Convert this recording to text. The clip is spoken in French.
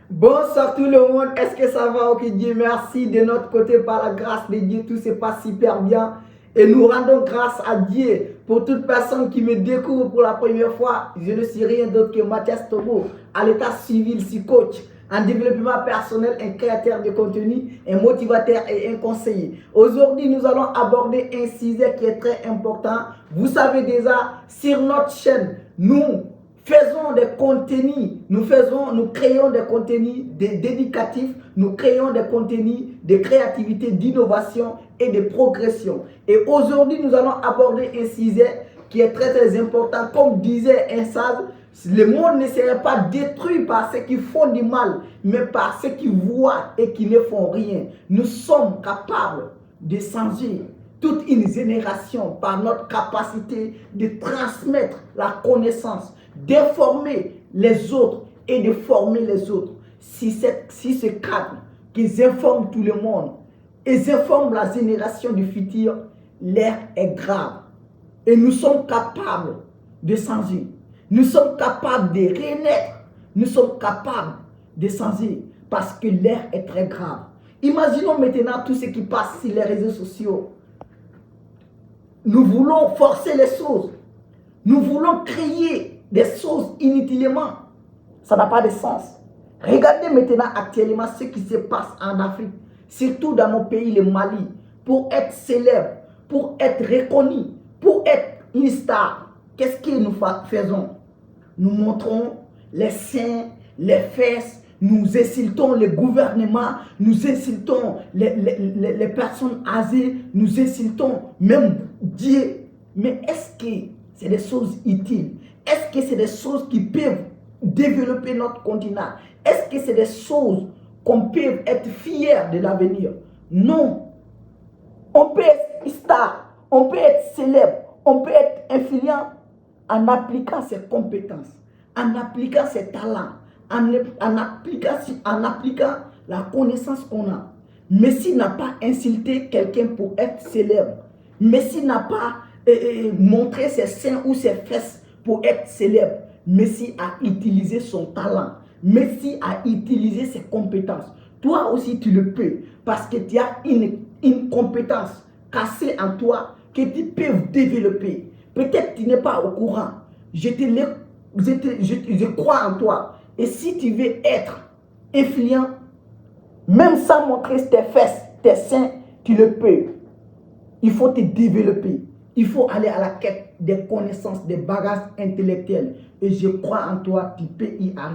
Bonsoir tout le monde, est-ce que ça va? Ok Dieu merci, de notre côté par la grâce de Dieu, tout se passe super bien. Et nous rendons grâce à Dieu pour toute personne qui me découvre pour la première fois. Je ne suis rien d'autre que Mathias Tobo, à l'état civil, si coach, en développement personnel, un créateur de contenu, un motivateur et un conseiller. Aujourd'hui, nous allons aborder un sujet qui est très important. Vous savez déjà, sur notre chaîne, nous faisons des contenus, nous créons des contenus dédicatifs, nous créons des contenus de créativité, d'innovation et de progression. Et aujourd'hui, nous allons aborder un sujet qui est très très important. Comme disait un sage, le monde ne serait pas détruit par ceux qui font du mal, mais par ceux qui voient et qui ne font rien. Nous sommes capables de changer toute une génération par notre capacité de transmettre la connaissance, d'informer les autres et de former les autres. Si ce cadre qu'ils informent tout le monde, ils informent la génération du futur, l'air est grave. Et nous sommes capables de changer. Nous sommes capables de renaître. Nous sommes capables de changer parce que l'air est très grave. Imaginons maintenant tout ce qui passe sur les réseaux sociaux. Nous voulons forcer les choses. Nous voulons créer des choses inutilement. Ça n'a pas de sens. Regardez maintenant actuellement ce qui se passe en Afrique, surtout dans mon pays, le Mali, pour être célèbre, pour être reconnu, pour être une star. Qu'est-ce que nous faisons? Nous montrons les seins, les fesses, nous insultons le gouvernement, nous insultons les personnes âgées, nous insultons même Dieu. Mais est-ce que c'est des choses utiles? Est-ce que c'est des choses qui peuvent développer notre continent? Est-ce que c'est des choses qu'on peut être fiers de l'avenir? Non. On peut être star, on peut être célèbre, on peut être influent en appliquant ses compétences, en appliquant ses talents, en appliquant la connaissance qu'on a. Messi n'a pas insulté quelqu'un pour être célèbre. Messi n'a pas montré ses seins ou ses fesses pour être célèbre. Messi a utilisé son talent. Messi a utilisé ses compétences. Toi aussi, tu le peux parce que tu as une compétence cassée en toi que tu peux développer. Peut-être que tu n'es pas au courant. Je crois en toi. Et si tu veux être influent, même sans montrer tes fesses, tes seins, tu le peux. Il faut te développer. Il faut aller à la quête des connaissances, des bagages intellectuels. Et je crois en toi, tu peux y arriver.